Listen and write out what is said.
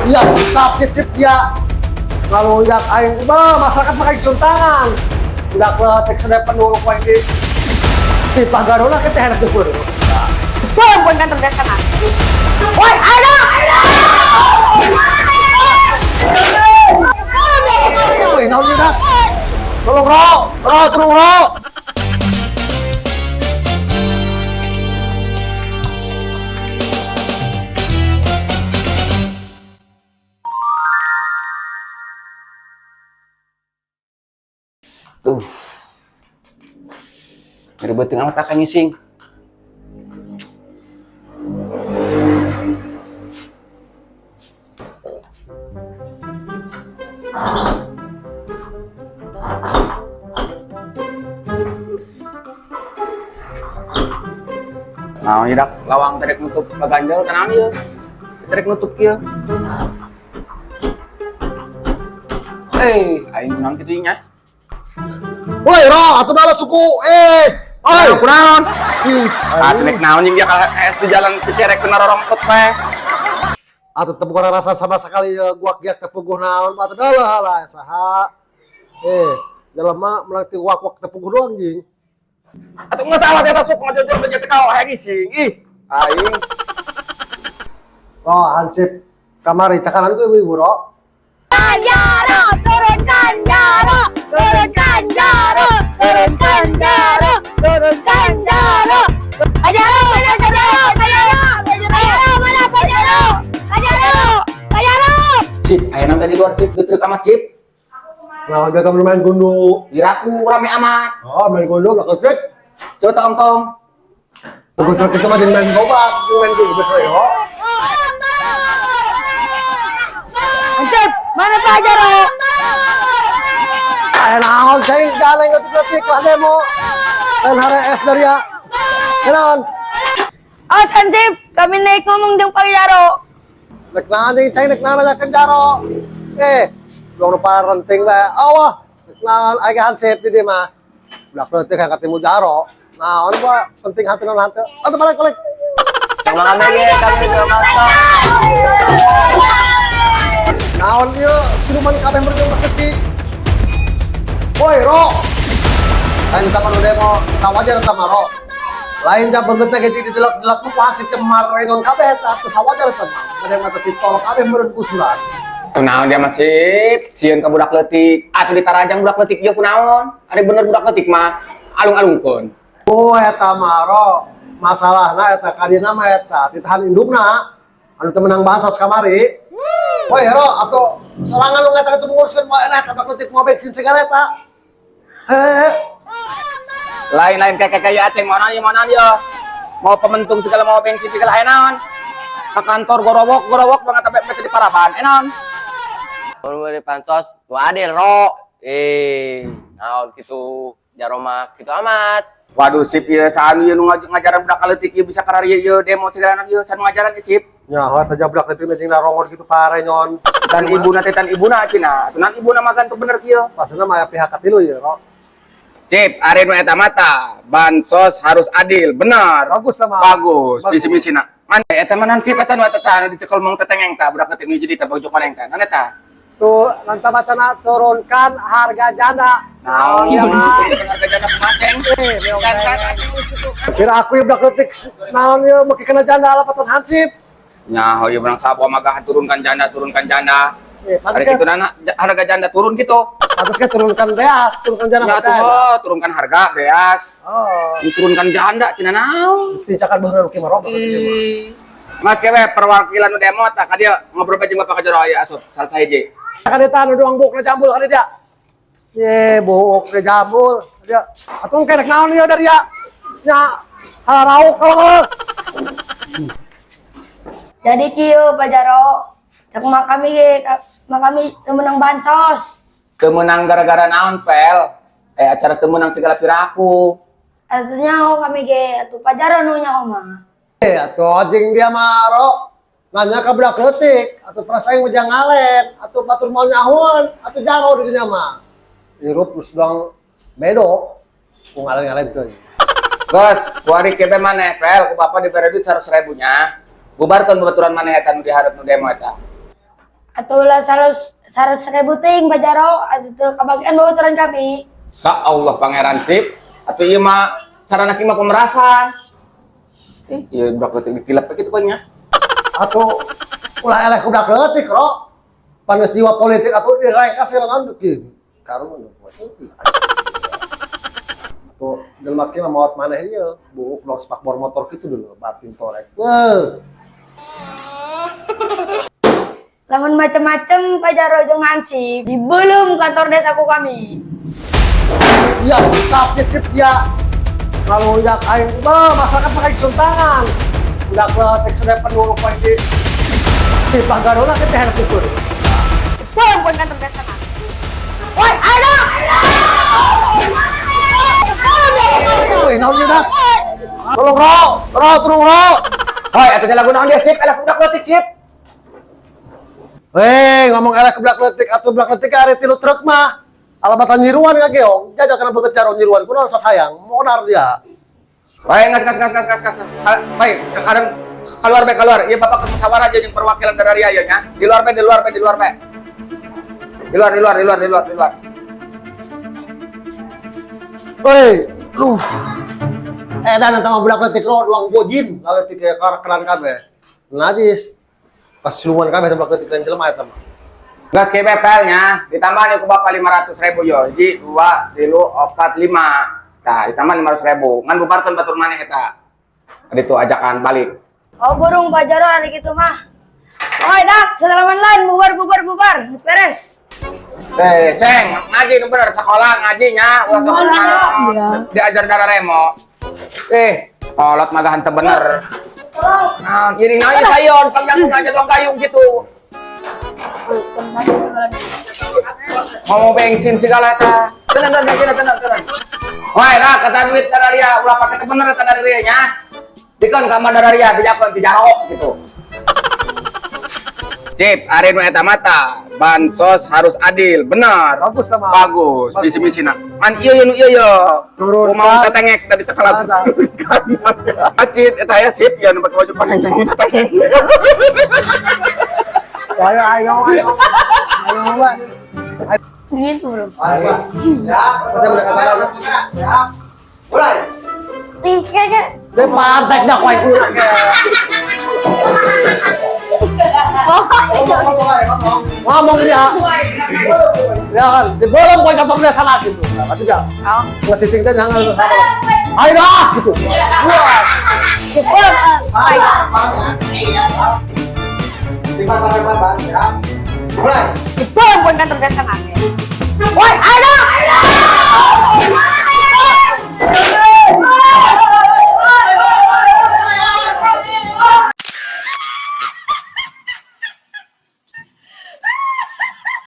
Iya, sip dia. Lalu yang aing masyarakat pakai jam tangan. Udah kletek sedep penuh poin di pagarona kita hendak deukur. Tuh, poin kantor desa sana. Woi, ada. Woi, naon ieu dak? Tolong turun ro. Tuh, ngerebetin amat akan nyising. Nah, hidak lawang terek nutup baganjel tenang ieu. Terek nutup kieu. Aing menang kitu nya. Woi, ro, atuh bala suku. Oi, Kunaon? Atlek naon jeung dia es di jalan kecerek kena rorompot teh. atuh teu bukan rasa sama sekali guak giak tepuguh naon, atuh dalah saha. Jelema meulati wak tepuguh doang jeung. Atuh geus salah saya sok ngajojor bejet ka wae sing. Ih, aing. Oh, hansip kamari cakanan ku ibu ro. Jaro, turunkan Jaro, turunkan Jaro, turunkan Jaro, turunkan Jaro. Pajaro, mana Pajaro, Pajaro, Pajaro, mana Pajaro, Pajaro, Pajaro. Sip, ayeuna tadi luar sip getrek amat sip. Nah, jaga main gundu. Diraku rame amat. Oh, main gundu belakang trik. Coba tong-tong. Tunggu kita mah main gobak, main gundu besar yo. Hancur, mana Pajaro? Naon saing galeng ketik lah demo. Dan hari es dari ya. Naon? Awas Hansip, kami naik ngomong jeung Pajaro. Nek naon jeung cai nek naon aja kenjaro. Belum lupa renting bae. Awah, nek naon aya hansip di dieu mah. Udah leutik ka katimu jaro. Naon gua penting hanteunan hanteu. Atuh balik kolek. Jangan lagi kami bermaksud. Naon ieu siluman kabeh berjumpa ketik. Woi, Ro. Lain kapan udah mau sawajar sama Ro. Lain jam beungeut teh jadi delak-delak ku hasil cemar renon kabeh eta teu sawajar teh. Bade mata ditolak kabeh meureun kusuran. Kunaon dia masih sieun ka budak leutik. Atuh ditarajang budak leutik ieu kunaon? Ari bener budak leutik mah alung-alungkeun. Oh, eta mah Ro. Masalahna eta kadina mah eta ditahan indukna. Anu teu menang bansos kamari. Woi, Ro, atuh sorangan lu ngata ketemu nguruskeun moal enak budak leutik mau bensin segala eta. Lain-lain kayak aceng mana ya mau pementung segala mau bensin segala enaon ke kantor gorowok banget sampai di paraban enaon Di pansos tuh ada ro naon gitu jaroma gitu amat. waduh sip ya saan ieu nu ngajaran budak leutik ieu bisa karari ieu demo segala anak ieu saan ngajaran ieu sip Nyaho eta budak leutik jeung narongon kitu pare nyon. dan ibuna cina tunan ibuna mah gantung bener kieu Pasana mah pihak katilu ya, Ro. sip ari nu eta mata bansos harus adil benar Bagus lah, Mak. bagus visi-misina mana eta manan sip eta nu eta tah dicekel mong tetengeng tah budak leutik nu jadi tah bojok maneng tah nan eta Tuh, lanta bacana turunkan harga janda. nah ya, Mak. harga janda pemaceng Kira aku yang budak leutik naon ya make kena janda alapatan hansip. Nah, oh iya bilang sapo magah turunkan janda. Pantes Hari kan? itu nana harga janda turun gitu. Pantes kan turunkan beas, turunkan janda Ya mata. tuh, turunkan harga beas. Oh, Diturunkan janda cina naon. tinjakan baheula ki marok. Mas kewe perwakilan nu demo tah ka dieu ngobrol jeung Bapak Kajoro aya asup salsa hiji. Kan eta anu doang bukna jambul kan dia. Buk na jambul. Dia atuh kena naon ieu dari ya. Nya harau kalau. Jadi kieu Pajaro, cek makami teu menang bansos. Kemenang gara-gara naon, Pel? Acara teu meunang segala piraku. Atunya kami ge atuh Pajaro nu nyaho mah. Atuh anjing dia maro. Nanya ka budak leutik, atuh prasaing mah jang ngalen, atuh batur mau nyahoan, atuh jaro di dinya mah. Hirup terus doang bedo. Ku ngalen-ngalen teuing. Bos, kuari kebe maneh, Pel, ku Bapak dibere duit 100.000 nya. Bubarkan babaturan maneh eta nu dihareup nu demo eta. Atau lah 100.000 ting Pak Jaro, atau kebagian bawaturan kami. Sa Allah pangeran sip. Atau iya mah cara nak mah pemerasan. Iya budak letik ditilap gitu kan nya. Atau ulah eleh ku budak leutik, Ro. Panas jiwa politik atau direka silangan bikin. Karun tuh jelema kieu mah maot maneh ieu, buuk long spakbor motor kitu dulu batin torek. Weuh. Lamun macem-macem Pak Jaro jeung Hansip dibelum kantor desaku kami. Iya, sip sip ya. Kalau jak aing masyarakat pakai cium tangan. Udah kletek sudah penuh pasti. Di Pagarona kita hendak ukur. Poin kantor desa na. Woi, ada. Woi, naon ieu dak? Tolong Ro, turun Ro. Hoi, atuh lagu naon dia sip, elak budak letik sip. Hei, ngomong elek ke belak letik atau belak letik ari tilu truk mah. Alabatan nyiruan ngageong, jajak kana beukeut caro nyiruan kunaon sasayang, modar dia. Baik, ngas. Baik, sekarang keluar. Iya Bapak kesawar aja yang perwakilan dari Ria nya. Di luar, Pak. Di luar. Woi, dan tengah belak letik lo uang bojin, letik ke keran kabeh. Najis. Pas siluman kabeh belak letik dan jelema eta mah. Gas ke PPL-nya ditambahin ku Bapak 500.000 yo. Ji 2 3 4 5. Tah, ditambah 500.000. Ngan bubarkeun batur maneh eta. Itu ajakan balik. Oh, burung Pak Jaro hari gitu mah. Oi, dak, salaman lain bubar. Geus beres. Ceng, ngaji nu bener sekolah ngajinya, ulah sekolah. Diajar darah remo. Kolot mah henteu bener. Nah, kiri nanya sayon, panjang aja dong kayung gitu. Mau bensin segala ta. Tenang. Wah, nah kata duit tadaria, ulah pakai bener tadaria nya. Dikon kamar tadaria bijakon ti jaro gitu. Cip, ari nu eta mata, bansos harus adil, benar. Bagus tah mah. Bagus, misi-misina. Man ieu Turun. Mau tetengek tadi cekelat. Acit eta aya sip ya nu pakai baju panjang tetengek. Ayo. Gitu belum. Saya udah kata mulai. Ih, kayak Dia pantek dah kau itu. Ngomong dia. Ya kan, di belum kau kantor dia sana gitu. Tapi enggak. Ngasih cinta jangan sama. Ayo dah gitu. Puas. poin kantor desa na.